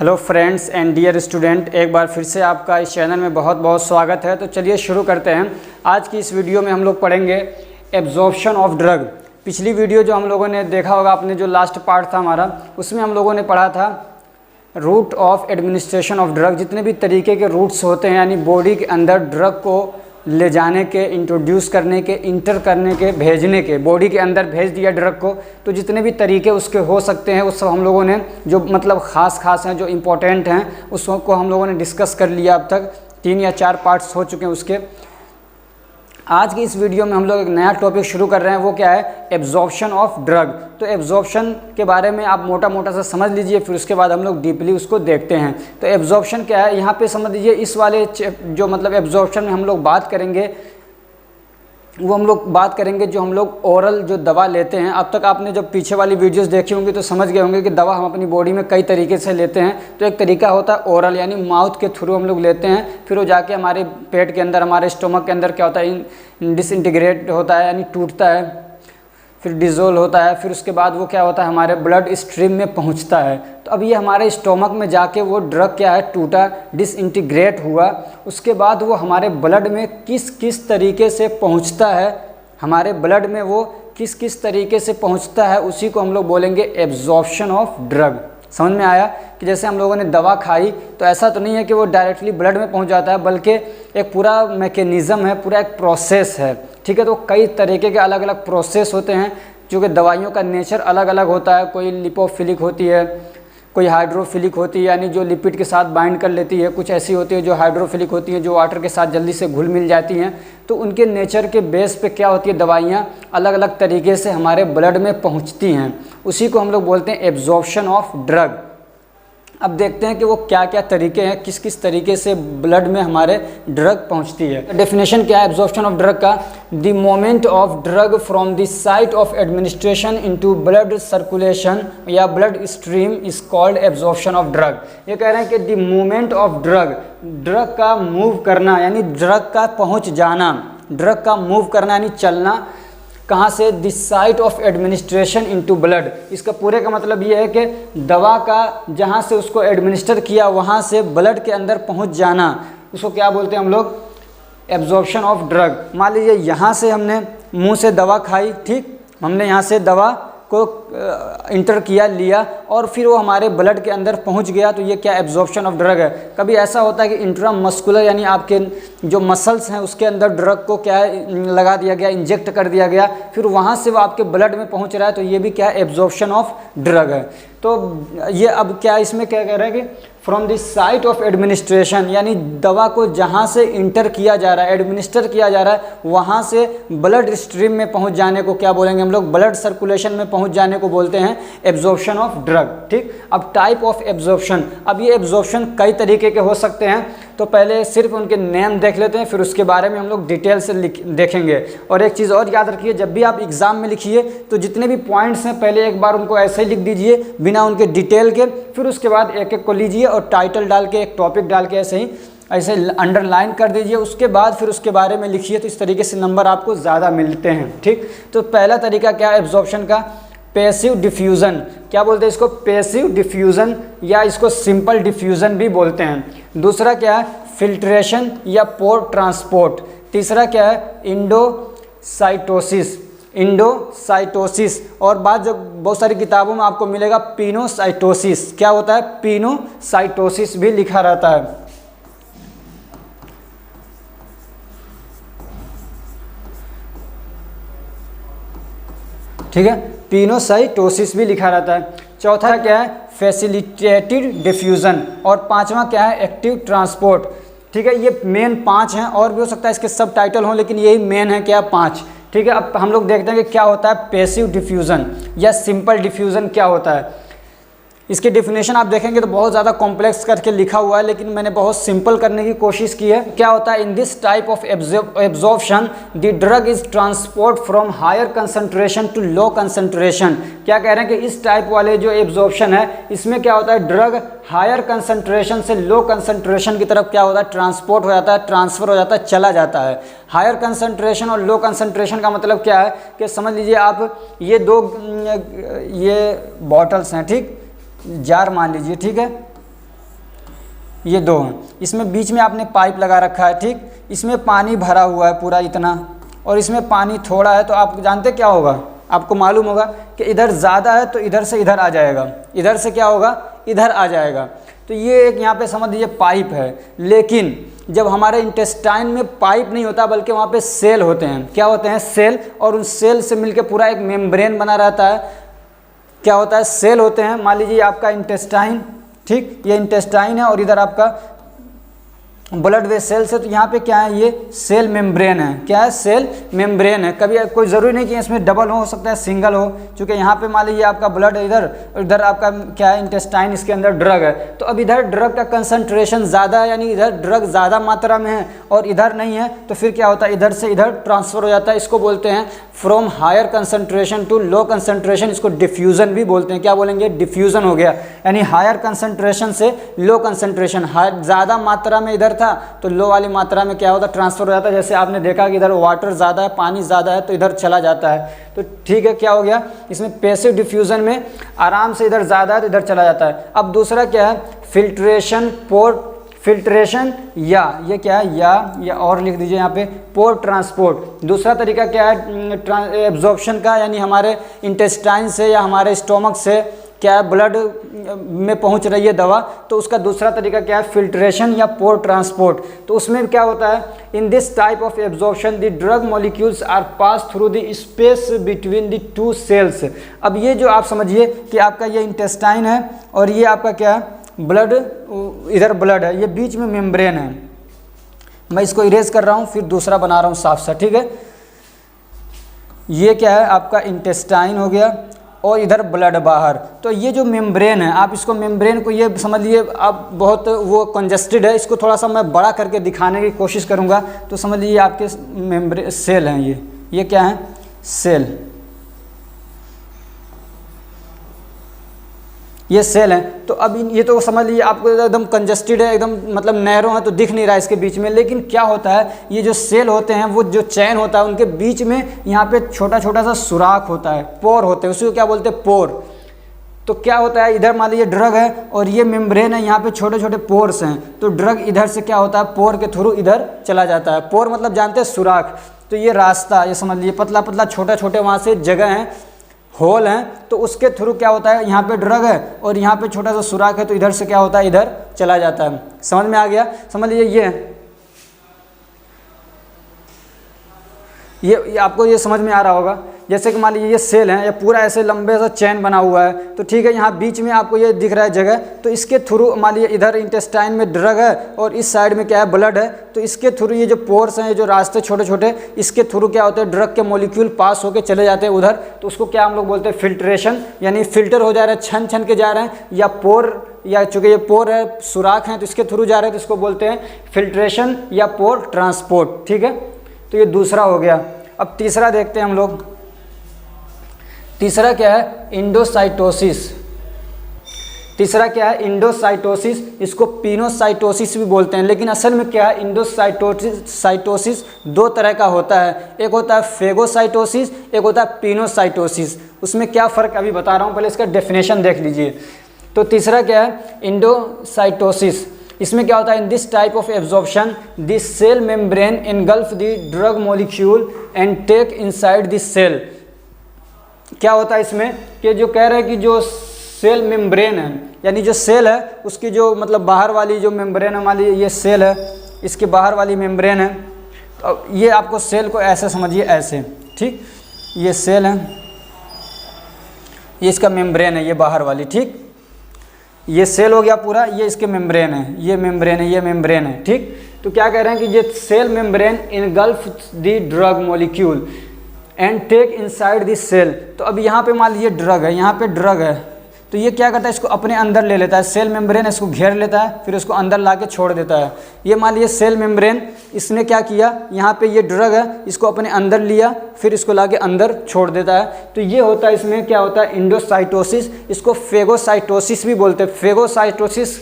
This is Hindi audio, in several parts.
Hello friends and dear student, एक बार फिर से आपका इस चैनल में बहुत बहुत स्वागत है। तो चलिए शुरू करते हैं। आज की इस वीडियो में हम लोग पढ़ेंगे एब्जॉर्प्शन ऑफ ड्रग। पिछली वीडियो जो हम लोगों ने देखा होगा, आपने जो लास्ट पार्ट था हमारा, उसमें हम लोगों ने पढ़ा था route of administration of drug. जितने भी तरीके के रूट्स होते हैं, यानी बॉडी के अंदर ड्रग को ले जाने के, इंट्रोड्यूस करने के, इंटर करने के, भेजने के, बॉडी के अंदर भेज दिया ड्रग को, तो जितने भी तरीके उसके हो सकते हैं उस सब हम लोगों ने जो मतलब ख़ास हैं, जो इम्पोर्टेंट हैं, उसको हम लोगों ने डिस्कस कर लिया। अब तक 3 या 4 पार्ट्स हो चुके हैं उसके। आज की इस वीडियो में हम लोग एक नया टॉपिक शुरू कर रहे हैं। वो क्या है? Absorption of drug. तो एब्जॉर्प्शन के बारे में आप मोटा मोटा सा समझ लीजिए, फिर उसके बाद हम लोग डीपली उसको देखते हैं। तो एब्जॉर्प्शन क्या है यहाँ पे समझ लीजिए। इस वाले जो मतलब एब्जॉर्प्शन में हम लोग बात करेंगे, वो हम लोग बात करेंगे जो हम लोग ओरल जो दवा लेते हैं। अब तक आपने जब पीछे वाली वीडियोस देखी होंगी तो समझ गए होंगे कि दवा हम अपनी बॉडी में कई तरीके से लेते हैं। तो एक तरीका होता है ओरल, यानी माउथ के थ्रू हम लोग लेते हैं, फिर वो जाके हमारे पेट के अंदर, हमारे स्टोमक के अंदर क्या होता है, डिसइंटीग्रेट होता है, यानी टूटता है, फिर डिज़ोल्व होता है, फिर उसके बाद वो क्या होता है, हमारे ब्लड स्ट्रीम में पहुंचता है। तो अब ये हमारे स्टोमक में जाके वो ड्रग क्या है, टूटा, डिसइंटीग्रेट हुआ, उसके बाद वो हमारे ब्लड में किस किस तरीके से पहुंचता है, हमारे ब्लड में वो किस किस तरीके से पहुंचता है, उसी को हम लोग बोलेंगे एब्जॉर्प्शन ऑफ ड्रग। समझ में आया कि जैसे हम लोगों ने दवा खाई तो ऐसा तो नहीं है कि वो डायरेक्टली ब्लड में पहुंच जाता है, बल्कि एक पूरा मैकेनिज़्म है, पूरा एक प्रोसेस है। ठीक है, तो कई तरीके के अलग अलग प्रोसेस होते हैं, जो कि दवाइयों का नेचर अलग अलग होता है। कोई लिपोफिलिक होती है, कोई हाइड्रोफिलिक होती है, यानी जो लिपिड के साथ बाइंड कर लेती है। कुछ ऐसी होती है जो हाइड्रोफिलिक होती हैं, जो वाटर के साथ जल्दी से घुल मिल जाती हैं। तो उनके नेचर के बेस पे क्या होती है, दवाइयाँ अलग अलग तरीके से हमारे ब्लड में पहुँचती हैं। उसी को हम लोग बोलते हैं एब्जॉर्प्शन ऑफ ड्रग। अब देखते हैं कि वो क्या क्या तरीके हैं, किस किस तरीके से ब्लड में हमारे ड्रग पहुंचती है। डेफिनेशन क्या है एब्जॉर्प्शन ऑफ ड्रग का? The moment of drug from the site of administration into blood circulation या blood stream is called absorption of drug. ये कह रहे हैं कि the moment of drug, drug का मूव करना, यानी ड्रग का पहुँच जाना, ड्रग का मूव करना यानी चलना, कहाँ से? This site of administration into blood. इसका पूरे का मतलब ये है कि दवा का जहाँ से उसको एडमिनिस्टर किया वहाँ से ब्लड के अंदर पहुँच जाना, उसको क्या बोलते हैं हम लोग? Absorption of drug. मान लीजिए यहाँ से हमने मुंह से दवा खाई, ठीक, हमने यहाँ से दवा को इंटर किया, लिया, और फिर वो हमारे ब्लड के अंदर पहुंच गया, तो ये क्या एब्जॉर्प्शन ऑफ ड्रग है। कभी ऐसा होता है कि इंट्रामस्कुलर, यानी आपके जो मसल्स हैं उसके अंदर ड्रग को क्या है, लगा दिया गया, इंजेक्ट कर दिया गया, फिर वहाँ से वो आपके ब्लड में पहुँच रहा है, तो ये भी क्या एब्जॉर्प्शन ऑफ ड्रग है। तो ये अब क्या इसमें क्या कह रहा है कि from the site of administration, यानी दवा को जहाँ से इंटर किया जा रहा है, एडमिनिस्टर किया जा रहा है, वहाँ से ब्लड स्ट्रीम में पहुँच जाने को क्या बोलेंगे हम लोग? ब्लड सर्कुलेशन में पहुँच जाने को बोलते हैं एब्जॉर्प्शन ऑफ ड्रग। ठीक, अब टाइप ऑफ एब्जॉर्प्शन। अब ये एब्जॉर्प्शन कई तरीके के हो सकते हैं, तो पहले सिर्फ उनके नेम देख लेते हैं, फिर उसके बारे में हम लोग डिटेल से देखेंगे। और एक चीज़ और याद रखिए, जब भी आप एग्ज़ाम में लिखिए तो जितने भी पॉइंट्स हैं पहले एक बार उनको ऐसे ही लिख दीजिए बिना उनके डिटेल के, फिर उसके बाद एक एक को लीजिए और टाइटल डाल के, एक टॉपिक डाल के ऐसे अंडरलाइन कर दीजिए। उसके बाद फिर उसके बारे में लिखिए, तो इस तरीके से नंबर आपको ज़्यादा मिलते हैं। ठीक, तो पहला तरीका क्या है एब्जॉर्प्शन का? Passive diffusion. क्या बोलते हैं इसको? पैसिव डिफ्यूज़न, या इसको सिंपल डिफ्यूज़न भी बोलते हैं। दूसरा क्या है? फिल्ट्रेशन या पोर ट्रांसपोर्ट। तीसरा क्या है? Endocytosis, endocytosis. और बात जो बहुत सारी किताबों में आपको मिलेगा पिनोसाइटोसिस। क्या होता है? पिनोसाइटोसिस भी लिखा रहता है। ठीक है, पिनोसाइटोसिस भी लिखा रहता है। चौथा क्या है? Facilitated diffusion. और पांचवा क्या है? Active transport. ठीक है, ये मेन 5 हैं, और भी हो सकता है इसके सब टाइटल हों, लेकिन यही मेन है क्या? 5। ठीक है, अब हम लोग देखते हैं कि क्या होता है पैसिव डिफ्यूज़न या सिंपल डिफ्यूज़न क्या होता है। इसकी डेफिनेशन आप देखेंगे तो बहुत ज़्यादा कॉम्प्लेक्स करके लिखा हुआ है, लेकिन मैंने बहुत सिंपल करने की कोशिश की है। क्या होता है? In this type of absorption the drug is transport from higher concentration to low concentration. क्या कह रहे हैं कि इस टाइप वाले जो एब्जॉर्प्शन है, इसमें क्या होता है? ड्रग हायर कंसंट्रेशन से लो कंसंट्रेशन की तरफ क्या होता है? ट्रांसपोर्ट हो जाता है, ट्रांसफ़र हो जाता है, चला जाता है। हायर कंसंट्रेशन और लो कंसंट्रेशन का मतलब क्या है कि समझ लीजिए आप ये दो बॉटल्स हैं, ठीक, जार मान लीजिए, ठीक है, ये 2 हैं। इसमें बीच में आपने पाइप लगा रखा है, ठीक। इसमें पानी भरा हुआ है पूरा इतना, और इसमें पानी थोड़ा है। तो आप जानते क्या होगा, आपको मालूम होगा कि इधर ज़्यादा है तो इधर से इधर आ जाएगा, इधर से क्या होगा, इधर आ जाएगा। तो ये एक यहाँ पे समझ लीजिए पाइप है। लेकिन जब हमारे इंटेस्टाइन में पाइप नहीं होता बल्कि वहाँ पे सेल होते हैं, क्या होते हैं, सेल, और उन सेल से मिलके पूरा एक मेम्ब्रेन बना रहता है। क्या होता है, सेल होते हैं। मान लीजिए आपका इंटेस्टाइन, ठीक, ये इंटेस्टाइन है और इधर आपका ब्लड वेसल्स है। तो यहाँ पे क्या है, ये सेल मेम्ब्रेन है। क्या है, सेल मेम्ब्रेन है। कभी कोई ज़रूरी नहीं कि इसमें डबल हो सकता है सिंगल हो, क्योंकि यहाँ पे मान लीजिए आपका ब्लड इधर, इधर आपका क्या है, इंटेस्टाइन, इसके अंदर ड्रग है। तो अब इधर ड्रग का कंसंट्रेशन ज़्यादा है, यानी इधर ड्रग ज़्यादा मात्रा में है और इधर नहीं है। तो फिर क्या होता है, इधर से इधर ट्रांसफ़र हो जाता है। इसको बोलते हैं from higher concentration to low concentration. इसको डिफ्यूज़न भी बोलते हैं। क्या बोलेंगे, डिफ्यूज़न हो गया, यानी हायर कंसंट्रेशन से लो कंसंट्रेशन। ज़्यादा मात्रा में इधर था तो लो वाली मात्रा में क्या होता है, ट्रांसफ़र हो जाता है। जैसे आपने देखा कि इधर वाटर ज़्यादा है, पानी ज़्यादा है, तो इधर चला जाता है। तो ठीक है, क्या हो गया, इसमें पैसिव डिफ्यूज़न में आराम से इधर ज़्यादा है तो इधर चला जाता है। अब दूसरा क्या है, फिल्ट्रेशन, पोर फिल्ट्रेशन, या ये क्या है, या और लिख दीजिए यहाँ पे, पोर ट्रांसपोर्ट। दूसरा तरीका क्या है, एब्जॉर्प्शन का, यानी हमारे इंटेस्टाइन से या हमारे स्टोमक से क्या है, ब्लड में पहुंच रही है दवा, तो उसका दूसरा तरीका क्या है, फिल्ट्रेशन या पोर ट्रांसपोर्ट। तो उसमें क्या होता है, in this type of absorption the drug molecules are pass through the space between the 2 cells. अब ये जो आप समझिए कि आपका ये इंटेस्टाइन है और ये आपका क्या है, ब्लड, इधर ब्लड है, ये बीच में मेम्ब्रेन है। मैं इसको इरेज कर रहा हूँ, फिर दूसरा बना रहा हूँ साफ सा, ठीक है। ये क्या है, आपका इंटेस्टाइन हो गया और इधर ब्लड बाहर। तो ये जो मेम्ब्रेन है, आप इसको मेम्ब्रेन को ये समझ लिए, आप बहुत वो कंजस्टेड है। इसको थोड़ा सा मैं बड़ा करके दिखाने की कोशिश करूँगा। तो समझ लीजिए आपके मेम्ब्रेन सेल हैं, ये क्या है, सेल, ये सेल है। तो अब ये तो समझ लीजिए आपको एकदम कंजस्टेड है, एकदम मतलब नैरो है, तो दिख नहीं रहा है इसके बीच में। लेकिन क्या होता है, ये जो सेल होते हैं, वो जो चैन होता है, उनके बीच में यहाँ पे छोटा छोटा सा सुराख होता है, पोर होते हैं, उसको क्या बोलते हैं, पोर। तो क्या होता है, इधर मान लीजिए ड्रग है और ये मेम्ब्रेन है, यहाँ पे छोटे छोटे पोर्स हैं। तो ड्रग इधर से क्या होता है, पोर के थ्रू इधर चला जाता है। पोर मतलब जानते हैं, सुराख। तो ये रास्ता, ये समझ लीजिए पतला पतला छोटा छोटे वहाँ से जगह हैं, होल हैं, तो उसके थ्रू क्या होता है, यहाँ पे ड्रग है और यहाँ पे छोटा सा सुराख है, तो इधर से क्या होता है, इधर चला जाता है। समझ में आ गया। समझ लीजिए ये आपको ये समझ में आ रहा होगा। जैसे कि मान लीजिए ये सेल है, ये पूरा ऐसे लंबे सा चैन बना हुआ है। तो ठीक है, यहाँ बीच में आपको ये दिख रहा है जगह, तो इसके थ्रू मान लीजिए इधर इंटेस्टाइन में ड्रग है और इस साइड में क्या है, ब्लड है। तो इसके थ्रू ये जो पोर्स हैं, ये जो रास्ते छोटे छोटे, इसके थ्रू क्या होता है, ड्रग के मॉलिक्यूल पास होके चले जाते हैं उधर। तो उसको क्या हम लोग बोलते हैं, फिल्ट्रेशन, यानी फिल्टर हो जा रहे हैं, छन छन के जा रहे हैं, या पोर, या चूँकि ये पोर है, सुराख हैं, तो इसके थ्रू जा रहे हैं, तो इसको बोलते हैं फिल्ट्रेशन या पोर ट्रांसपोर्ट। ठीक है, तो ये दूसरा हो गया। अब तीसरा देखते हैं हम लोग। तीसरा क्या है, इंडोसाइटोसिस। तीसरा क्या है, इंडोसाइटोसिस। इसको पिनोसाइटोसिस भी बोलते हैं, लेकिन असल में क्या है, इंडोसाइटोसिस 2 तरह का होता है। एक होता है फेगोसाइटोसिस, एक होता है पिनोसाइटोसिस। उसमें क्या फ़र्क अभी बता रहा हूँ, पहले इसका डेफिनेशन देख लीजिए। तो तीसरा क्या है, इंडोसाइटोसिस। इसमें क्या होता है, in this type of absorption this cell membrane engulf the drug molecule and take inside this cell. क्या होता है इसमें कि जो कह रहे हैं कि जो सेल मेम्ब्रेन है, यानी जो सेल है उसकी जो मतलब बाहर वाली जो मेम्ब्रेन है, मान लीजिए ये सेल है, इसके बाहर वाली मेम्ब्रेन है। तो ये आपको सेल को ऐसे समझिए, ऐसे, ठीक, ये सेल है, ये इसका मेम्ब्रेन है, ये बाहर वाली, ठीक, ये सेल हो गया पूरा, ये इसके मेम्ब्रेन है, ये मेम्ब्रेन है, ये मेम्ब्रेन है, ठीक। तो क्या कह रहे हैं कि ये cell membrane engulf the drug molecule and take inside this cell. तो अब यहाँ पे मान लीजिए ड्रग है, यहाँ पे ड्रग है, तो ये क्या करता है, इसको अपने अंदर ले लेता है। सेल मेम्ब्रेन इसको घेर लेता है, फिर उसको अंदर ला के छोड़ देता है। ये मान लीजिए सेल मेम्ब्रेन, इसने क्या किया, यहाँ पे ये ड्रग है, इसको अपने अंदर लिया, फिर इसको ला के अंदर छोड़ देता है। तो ये होता है, इसमें क्या होता है, इंडोसाइटोसिस। इसको फेगोसाइटोसिस भी बोलते हैं। फेगोसाइटोसिस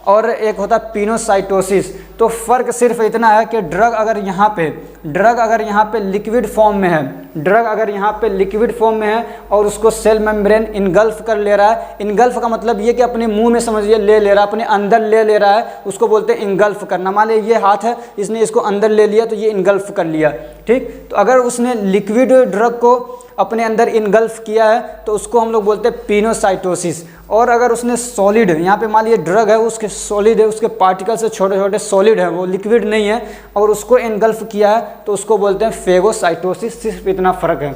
और एक होता है पिनोसाइटोसिस। तो फ़र्क सिर्फ इतना है कि ड्रग अगर यहाँ पे लिक्विड फॉर्म में है, ड्रग अगर यहाँ पे लिक्विड फॉर्म में है और उसको सेल मेम्ब्रेन इनगल्फ कर ले रहा है, इनगल्फ का मतलब ये कि अपने मुंह में समझिए ले रहा है, अपने अंदर ले रहा है, उसको बोलते हैं इनगल्फ करना। मान लीजिए ये हाथ है, इसने इसको अंदर ले लिया तो ये इनगल्फ कर लिया, ठीक। तो अगर उसने लिक्विड ड्रग को अपने अंदर इनगल्फ किया है तो उसको हम लोग बोलते हैं पिनोसाइटोसिस। और अगर उसने सॉलिड, यहाँ पे मान लीजिए ड्रग है, उसके सॉलिड है, उसके पार्टिकल से छोटे छोटे सॉलिड है, वो लिक्विड नहीं है, और उसको इनगल्फ किया है तो उसको बोलते हैं फेगोसाइटोसिस। सिर्फ इतना फ़र्क है।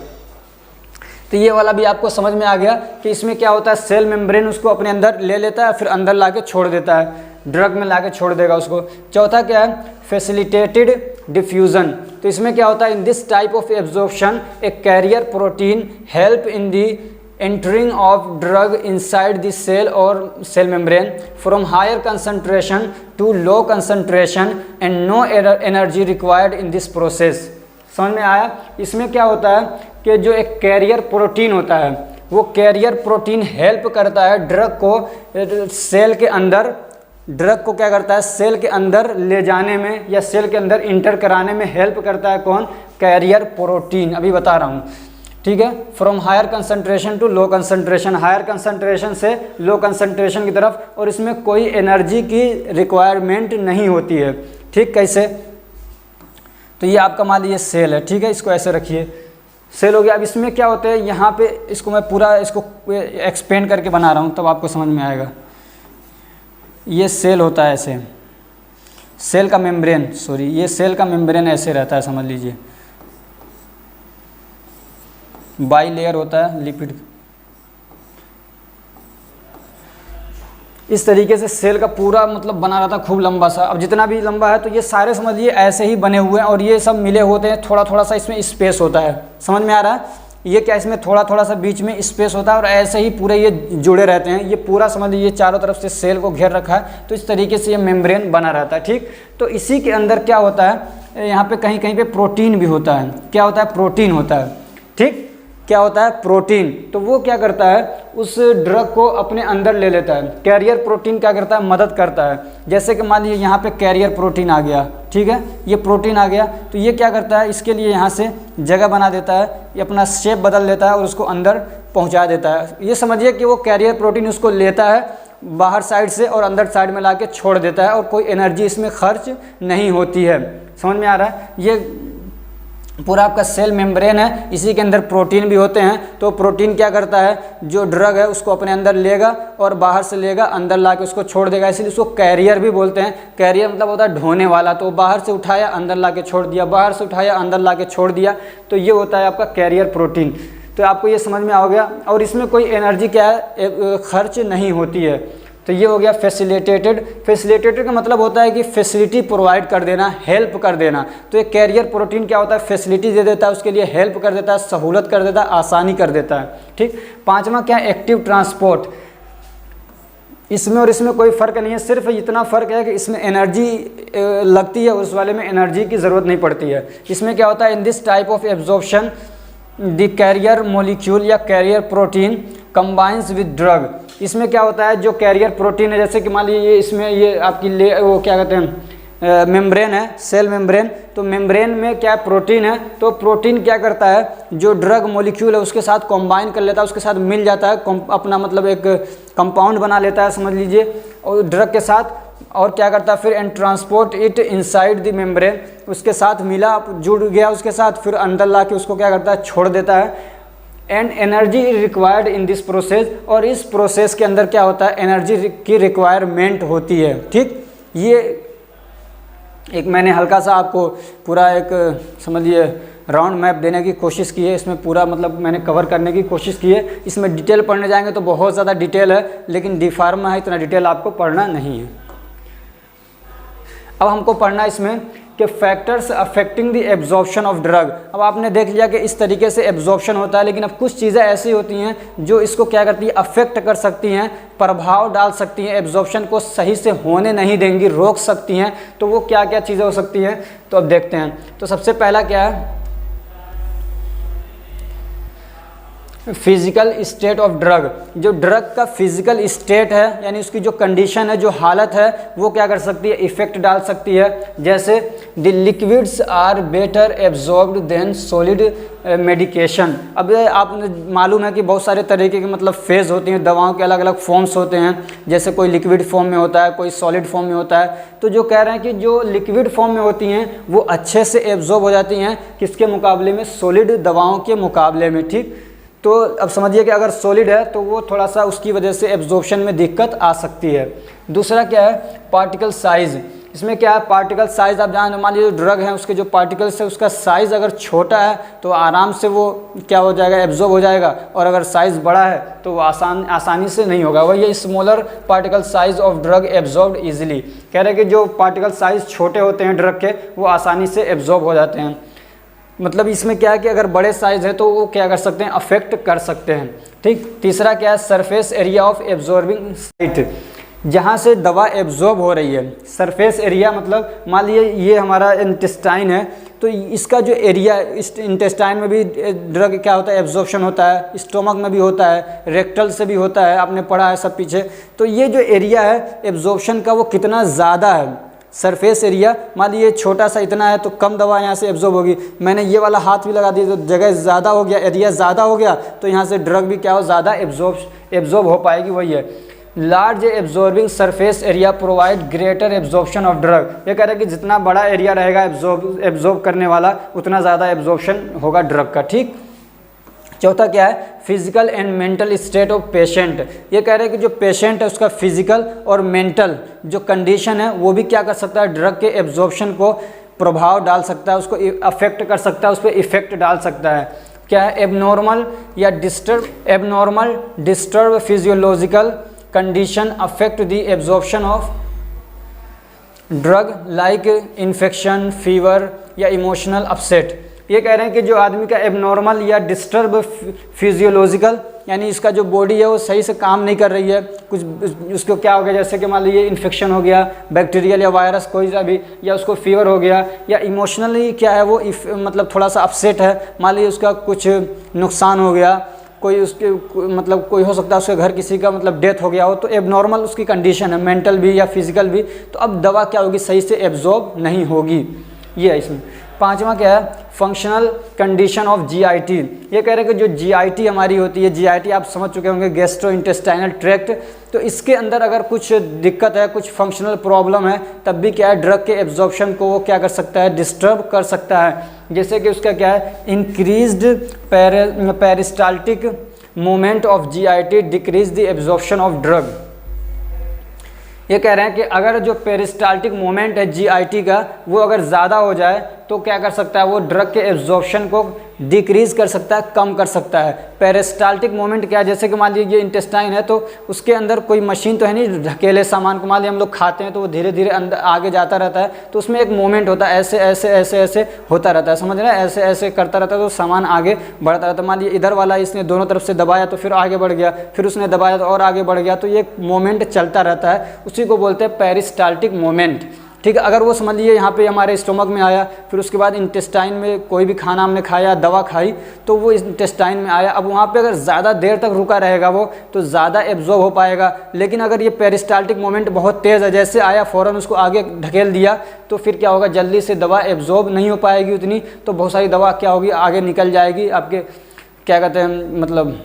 तो ये वाला भी आपको समझ में आ गया कि इसमें क्या होता है, सेल मेम्ब्रेन उसको अपने अंदर ले लेता है, फिर अंदर ला के छोड़ देता है, ड्रग में ला के छोड़ देगा उसको। चौथा क्या है, फैसिलिटेटेड डिफ्यूज़न। तो इसमें क्या होता है, in this type of absorption A carrier protein help in the entering of drug inside the cell or cell membrane from higher concentration to low concentration and no energy required in this process। समझ में आया। इसमें क्या होता है कि जो एक कैरियर प्रोटीन होता है, वो कैरियर प्रोटीन हेल्प करता है ड्रग को सेल के अंदर, ड्रग को क्या करता है, सेल के अंदर ले जाने में या सेल के अंदर इंटर कराने में हेल्प करता है। कौन, कैरियर प्रोटीन, अभी बता रहा हूँ, ठीक है। From higher concentration to low concentration, higher concentration से लो कंसंट्रेशन की तरफ, और इसमें कोई एनर्जी की रिक्वायरमेंट नहीं होती है, ठीक। कैसे, तो ये आपका मान लीजिए सेल है, ठीक है, इसको ऐसे रखिए, सेल हो गया। अब इसमें क्या होता है, यहाँ पे इसको मैं पूरा इसको एक्सपेंड करके बना रहा हूँ तब आपको समझ में आएगा। ये सेल होता है ऐसे, सेल का मेम्ब्रेन, सॉरी, ये सेल का मेम्ब्रेन ऐसे रहता है, समझ लीजिए, बाई लेयर होता है लिपिड। इस तरीके से सेल का पूरा मतलब बना रहता है, खूब लंबा सा। अब जितना भी लंबा है तो ये सारे समझिए ऐसे ही बने हुए हैं और ये सब मिले होते हैं, थोड़ा थोड़ा सा इसमें स्पेस होता है, समझ में आ रहा है। ये क्या, इसमें थोड़ा थोड़ा सा बीच में स्पेस होता है और ऐसे ही पूरे ये जुड़े रहते हैं। ये पूरा समझ लीजिए चारों तरफ से सेल को घेर रखा है, तो इस तरीके से ये मेम्ब्रेन बना रहता है, ठीक। तो इसी के अंदर क्या होता है, यहाँ पे कहीं कहीं पे प्रोटीन भी होता है। क्या होता है, प्रोटीन होता है, ठीक। क्या होता है, प्रोटीन। तो वो क्या करता है, उस ड्रग को अपने अंदर ले लेता है। कैरियर प्रोटीन क्या करता है, मदद करता है। जैसे कि मान लीजिए यहाँ पे कैरियर प्रोटीन आ गया, ठीक है, ये प्रोटीन आ गया, तो ये क्या करता है, इसके लिए यहाँ से जगह बना देता है, ये अपना शेप बदल देता है और उसको अंदर पहुँचा देता है। ये समझिए कि वो कैरियर प्रोटीन उसको लेता है बाहर साइड से और अंदर साइड में ला के छोड़ देता है और कोई एनर्जी इसमें खर्च नहीं होती है। समझ में आ रहा है। ये पूरा आपका सेल मेम्ब्रेन है, इसी के अंदर प्रोटीन भी होते हैं। तो प्रोटीन क्या करता है, जो ड्रग है उसको अपने अंदर लेगा और बाहर से लेगा, अंदर ला के उसको छोड़ देगा, इसलिए उसको कैरियर भी बोलते हैं। कैरियर मतलब होता है ढोने वाला। तो बाहर से उठाया अंदर ला के छोड़ दिया, बाहर से उठाया अंदर ला के छोड़ दिया, तो ये होता है आपका कैरियर प्रोटीन। तो आपको ये समझ में आ गया। और इसमें कोई एनर्जी क्या है, खर्च नहीं होती है। तो ये हो गया फैसिलिटेटेड। फैसिलिटेटेड का मतलब होता है कि फैसिलिटी प्रोवाइड कर देना, हेल्प कर देना। तो एक कैरियर प्रोटीन क्या होता है, फैसिलिटी दे देता है, उसके लिए हेल्प कर देता है, सहूलत कर देता है, आसानी कर देता है, ठीक। पांचवा क्या, एक्टिव ट्रांसपोर्ट। इसमें और इसमें कोई फ़र्क नहीं है, सिर्फ इतना फ़र्क है कि इसमें एनर्जी लगती है, उस वाले में एनर्जी की ज़रूरत नहीं पड़ती है। इसमें क्या होता है, in this type of absorption the carrier molecule या carrier protein combines with drug. इसमें क्या होता है, जो कैरियर प्रोटीन है, जैसे कि मान लीजिए इसमें ये आपकी वो क्या कहते हैं, मेम्ब्रेन है, सेल मेम्ब्रेन। तो मेम्ब्रेन में क्या प्रोटीन है, तो प्रोटीन क्या करता है, जो ड्रग मॉलिक्यूल है उसके साथ कॉम्बाइन कर लेता है, उसके साथ मिल जाता है, अपना मतलब एक कंपाउंड बना लेता है, समझ लीजिए, और ड्रग के साथ। और क्या करता है फिर, and transport it inside the membrane, उसके साथ मिला, जुड़ गया उसके साथ, फिर अंदर ला के उसको क्या करता है, छोड़ देता है। And energy required in this process, और इस प्रोसेस के अंदर क्या होता है, एनर्जी की रिक्वायरमेंट होती है, ठीक। ये एक मैंने हल्का सा आपको पूरा एक समझिए राउंड मैप देने की कोशिश की है। इसमें पूरा मतलब मैंने कवर करने की कोशिश की है। इसमें डिटेल पढ़ने जाएंगे तो बहुत ज़्यादा डिटेल है, लेकिन डी फार्मा है, इतना डिटेल आपको पढ़ना नहीं है। अब हमको पढ़ना इसमें कि factors affecting the absorption of drug. अब आपने देख लिया कि इस तरीके से एब्जॉर्प्शन होता है, लेकिन अब कुछ चीज़ें ऐसी होती हैं जो इसको क्या करती है, अफेक्ट कर सकती हैं, प्रभाव डाल सकती हैं, एब्जॉर्प्शन को सही से होने नहीं देंगी, रोक सकती हैं। तो वो क्या क्या चीज़ें हो सकती हैं, तो अब देखते हैं। तो सबसे पहला क्या है, फिजिकल स्टेट ऑफ ड्रग, जो ड्रग का फिजिकल स्टेट है यानी उसकी जो कंडीशन है, जो हालत है, वो क्या कर सकती है, इफेक्ट डाल सकती है। जैसे the liquids are better absorbed than solid medication. अब आप मालूम है कि बहुत सारे तरीके के मतलब फेज़ होती हैं, दवाओं के अलग अलग फॉर्म्स होते हैं, जैसे कोई लिक्विड फॉर्म में होता है, कोई सॉलिड फॉर्म में होता है। तो जो कह रहे हैं कि जो लिक्विड फॉर्म में होती हैं वो अच्छे से एब्जॉर्ब हो जाती हैं, किसके मुकाबले में, सॉलिड दवाओं के मुकाबले में। ठीक, तो अब समझिए कि अगर सॉलिड है तो वो थोड़ा सा उसकी वजह से एब्जॉर्प्शन में दिक्कत आ सकती है। दूसरा क्या है, पार्टिकल साइज़। इसमें क्या है, पार्टिकल साइज़ आप जान, मान लीजिए ड्रग है उसके जो पार्टिकल्स है उसका साइज़ अगर छोटा है तो आराम से वो क्या हो जाएगा, एब्जॉर्ब हो जाएगा, और अगर साइज़ बड़ा है तो वो आसानी से नहीं होगा। वही ये smaller particle size of drug absorb easily. कह रहे हैं कि जो पार्टिकल साइज़ छोटे होते हैं ड्रग के वो आसानी से एब्जॉर्ब हो जाते हैं। मतलब इसमें क्या है कि अगर बड़े साइज़ है तो वो क्या कर सकते हैं, अफेक्ट कर सकते हैं। ठीक, तीसरा क्या है, surface area of absorbing site, जहाँ से दवा एब्जॉर्ब हो रही है। सरफेस एरिया मतलब मान लीजिए ये हमारा इंटेस्टाइन है तो इसका जो एरिया, इस इंटेस्टाइन में भी ड्रग क्या होता है, एब्जॉर्प्शन होता है, स्टोमक में भी होता है, रेक्टल से भी होता है, आपने पढ़ा है सब पीछे। तो ये जो एरिया है एब्जॉर्प्शन का वो कितना ज़्यादा है, सरफेस एरिया, मान लीजिए छोटा सा इतना है तो कम दवा यहाँ से एब्जॉर्ब होगी। मैंने ये वाला हाथ भी लगा दिया तो जगह ज़्यादा हो गया, एरिया ज़्यादा हो गया, तो यहाँ से ड्रग भी क्या हो, ज़्यादा एब्जॉर्ब हो पाएगी। वही है, large absorbing surface area provide greater absorption of drug. ये कह रहे हैं कि जितना बड़ा एरिया रहेगा एब्जॉर्ब करने वाला उतना ज़्यादा एब्जॉर्प्शन होगा ड्रग का। ठीक, चौथा क्या है, physical and mental state of patient. ये कह रहे हैं कि जो पेशेंट है उसका फिजिकल और मेंटल जो कंडीशन है वो भी क्या कर सकता है, ड्रग के एब्जॉर्प्शन को प्रभाव डाल सकता है, उसको अफेक्ट कर सकता है, उस पर इफेक्ट डाल सकता है। क्या है, एबनॉर्मल या disturb physiological condition affect the absorption of drug like infection, fever या इमोशनल अपसेट। ये कह रहे हैं कि जो आदमी का एबनॉर्मल या डिस्टर्ब फिजियोलॉजिकल यानी इसका जो बॉडी है वो सही से काम नहीं कर रही है, कुछ उसको क्या हो गया, जैसे कि मान लीजिए इन्फेक्शन हो गया, बैक्टीरियल या वायरस कोई सा भी, या उसको फीवर हो गया, या इमोशनली क्या है वो मतलब थोड़ा सा अपसेट है, मान लीजिए उसका कुछ नुकसान हो गया, कोई उसके मतलब कोई हो सकता है उसके घर किसी का मतलब डेथ हो गया हो, तो एबनॉर्मल उसकी कंडीशन है, मेंटल भी या फिजिकल भी, तो अब दवा क्या होगी, सही से एब्जॉर्ब नहीं होगी। ये है इसमें। पांचवा क्या है, फंक्शनल कंडीशन ऑफ जीआईटी। ये कह रहे हैं कि जो जीआईटी हमारी होती है, जीआईटी आप समझ चुके होंगे, गैस्ट्रो इंटेस्टाइनल ट्रैक्ट, तो इसके अंदर अगर कुछ दिक्कत है, कुछ फंक्शनल प्रॉब्लम है, तब भी क्या है, ड्रग के एब्जॉर्प्शन को वो क्या कर सकता है, डिस्टर्ब कर सकता है। जैसे कि उसका क्या है, increased peristaltic movement of GIT decrease the absorption of drug. ये कह रहे हैं कि अगर जो पेरिस्टाल्टिक मोमेंट है जीआईटी का वो अगर ज़्यादा हो जाए तो क्या कर सकता है, वो ड्रग के एब्जॉर्प्शन को डिक्रीज़ कर सकता है, कम कर सकता है। पेरिस्टाल्टिक मोमेंट क्या है, जैसे कि मान लीजिए इंटेस्टाइन है तो उसके अंदर कोई मशीन तो है नहीं, ढकेले सामान को मान लीजिए हम लोग खाते हैं तो वो धीरे धीरे अंदर आगे जाता रहता है, तो उसमें एक मोमेंट होता है, ऐसे ऐसे ऐसे ऐसे होता रहता है, समझ रहे हैं, ऐसे ऐसे करता रहता है तो सामान आगे बढ़ता रहता है। मान लीजिए इधर वाला इसने दोनों तरफ से दबाया तो फिर आगे बढ़ गया, फिर उसने दबाया तो और आगे बढ़ गया, तो ये मोमेंट चलता रहता है, उसी को बोलते हैं पेरिस्टाल्टिक मोमेंट। ठीक है, अगर वो समझ लीजिए यहाँ पे हमारे स्टोमक में आया, फिर उसके बाद इंटेस्टाइन में कोई भी खाना हमने खाया, दवा खाई, तो वो इंटेस्टाइन में आया, अब वहाँ पे अगर ज़्यादा देर तक रुका रहेगा वो तो ज़्यादा एब्जॉर्ब हो पाएगा। लेकिन अगर ये पेरिस्टाल्टिक मोमेंट बहुत तेज़ है, जैसे आया फ़ौरन उसको आगे ढकेल दिया, तो फिर क्या होगा, जल्दी से दवा एब्जॉर्ब नहीं हो पाएगी उतनी, तो बहुत सारी दवा क्या होगी, आगे निकल जाएगी, आपके क्या कहते हैं मतलब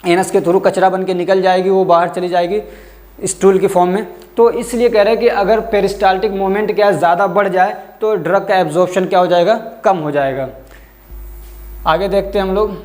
एनस के थ्रू कचरा बन के निकल जाएगी, वो बाहर चली जाएगी स्टूल की फॉर्म में। तो इसलिए कह रहे हैं कि अगर पेरिस्टाल्टिक मोमेंट क्या ज़्यादा बढ़ जाए तो ड्रग का एब्जॉर्प्शन क्या हो जाएगा, कम हो जाएगा। आगे देखते हैं हम लोग।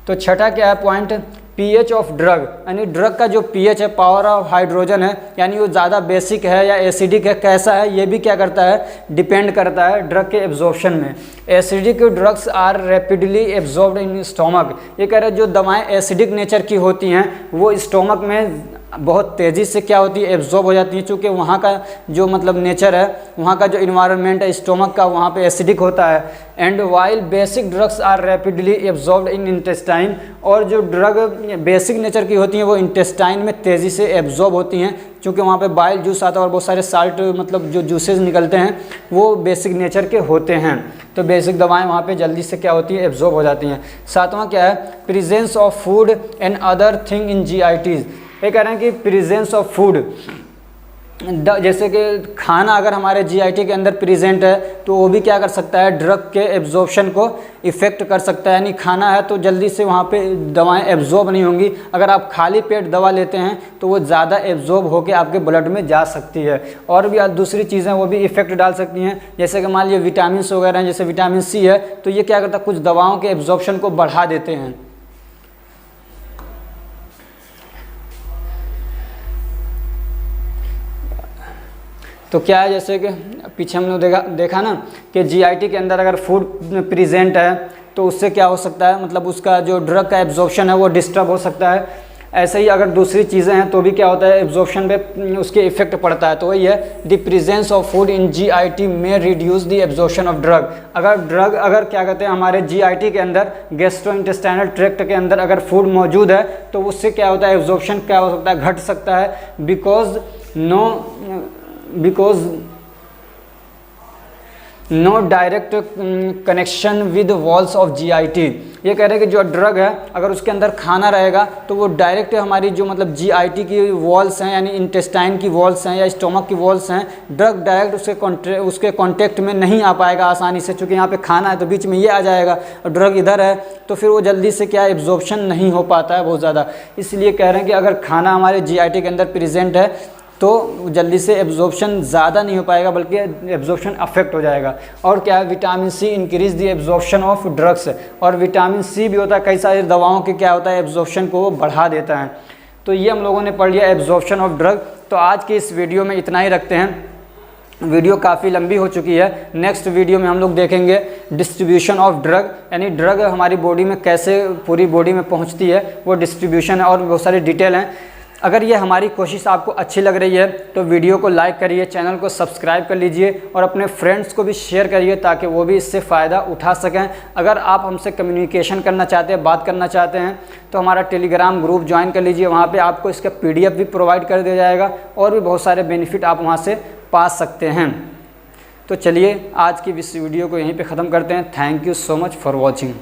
तो छठा क्या है पॉइंट, पीएच ऑफ ड्रग, यानी ड्रग का जो पीएच है, पावर ऑफ हाइड्रोजन है, यानी वो ज़्यादा बेसिक है या एसिडिक है, कैसा है, ये भी क्या करता है, डिपेंड करता है ड्रग के एब्जॉर्प्शन में। Acidic drugs are rapidly absorbed in stomach. ये कह रहे हैं जो दवाएं एसिडिक नेचर की होती हैं वो स्टोमक में बहुत तेज़ी से क्या होती है, एब्जॉर्ब हो जाती है, चूँकि वहाँ का जो मतलब नेचर है, वहाँ का जो इन्वायरमेंट है स्टोमक का, वहाँ पे एसिडिक होता है। And while basic drugs are rapidly absorbed in intestine, और जो ड्रग बेसिक नेचर की होती हैं वो इंटेस्टाइन में तेज़ी से एब्जॉर्ब होती हैं, क्योंकि वहाँ पे बाइल जूस आता है और बहुत सारे साल्ट मतलब जो जूसेस निकलते हैं वो बेसिक नेचर के होते हैं। तो बेसिक दवाएं वहाँ पे जल्दी से क्या होती है, एब्जॉर्ब हो जाती हैं। सातवां क्या है, presence of food and other thing in GITs. ये कह रहे हैं कि प्रेजेंस ऑफ फूड, जैसे कि खाना अगर हमारे जीआईटी के अंदर प्रेजेंट है तो वो भी क्या कर सकता है, ड्रग के एब्जॉर्प्शन को इफ़ेक्ट कर सकता है। यानी खाना है तो जल्दी से वहाँ पे दवाएं एब्जॉर्ब नहीं होंगी। अगर आप खाली पेट दवा लेते हैं तो वो ज़्यादा एब्जॉर्ब होकर आपके ब्लड में जा सकती है। और भी दूसरी चीज़ें वो भी इफ़ेक्ट डाल सकती हैं, जैसे कि मान लीजिए विटामिन वगैरह हैं, जैसे विटामिन सी है तो ये क्या करता है, कुछ दवाओं के एब्जॉर्प्शन को बढ़ा देते हैं। तो क्या है, जैसे कि पीछे हम लोग देखा ना कि जीआईटी के अंदर अगर फूड प्रेजेंट है तो उससे क्या हो सकता है, मतलब उसका जो ड्रग का एब्जॉर्प्शन है वो डिस्टर्ब हो सकता है। ऐसे ही अगर दूसरी चीज़ें हैं तो भी क्या होता है, एब्जॉर्प्शन पे उसके इफेक्ट पड़ता है। तो वही है, the presence of food in GIT में reduce the absorption of drug. अगर क्या कहते हैं हमारे जीआईटी के अंदर गैस्ट्रोइंटेस्टाइनल ट्रैक्ट के अंदर अगर फूड मौजूद है तो उससे क्या होता है, एब्जॉर्प्शन क्या हो सकता है, घट सकता है। Because no direct connection with walls of GIT. ये कह रहे हैं कि जो ड्रग है अगर उसके अंदर खाना रहेगा तो वो डायरेक्ट हमारी जो मतलब जीआईटी की वॉल्स हैं, यानी इंटेस्टाइन की वॉल्स हैं या स्टोमक की वॉल्स हैं, ड्रग डायरेक्ट उसके कांटेक्ट में नहीं आ पाएगा आसानी से, क्योंकि यहाँ पे खाना है तो बीच में ये आ जाएगा और ड्रग इधर है तो फिर वो जल्दी से क्या एब्जॉर्प्शन नहीं हो पाता है बहुत ज़्यादा। इसलिए कह रहे हैं कि अगर खाना हमारे जीआईटी के अंदर प्रेजेंट है तो जल्दी से एब्जॉर्प्शन ज़्यादा नहीं हो पाएगा, बल्कि एब्जॉर्प्शन अफेक्ट हो जाएगा। और क्या है, vitamin C increase the absorption of drugs. और विटामिन सी भी होता है कई सारी दवाओं के क्या होता है, एब्जॉर्प्शन को वो बढ़ा देता है। तो ये हम लोगों ने पढ़ लिया एब्जॉर्प्शन ऑफ ड्रग। तो आज के इस वीडियो में इतना ही रखते हैं। वीडियो काफ़ी लंबी हो चुकी है। नेक्स्ट वीडियो में हम लोग देखेंगे डिस्ट्रीब्यूशन ऑफ ड्रग, यानी ड्रग हमारी बॉडी में कैसे पूरी बॉडी में पहुंचती है, वो डिस्ट्रीब्यूशन है और बहुत सारी डिटेल हैं। अगर ये हमारी कोशिश आपको अच्छी लग रही है तो वीडियो को लाइक करिए, चैनल को सब्सक्राइब कर लीजिए और अपने फ्रेंड्स को भी शेयर करिए ताकि वो भी इससे फ़ायदा उठा सकें। अगर आप हमसे कम्युनिकेशन करना चाहते हैं, बात करना चाहते हैं तो हमारा टेलीग्राम ग्रुप ज्वाइन कर लीजिए। वहाँ पे आपको इसका PDF भी प्रोवाइड कर दिया जाएगा और भी बहुत सारे बेनिफिट आप वहाँ से पा सकते हैं। तो चलिए आज की इस वीडियो को यहीं पर ख़त्म करते हैं। Thank you so much for watching.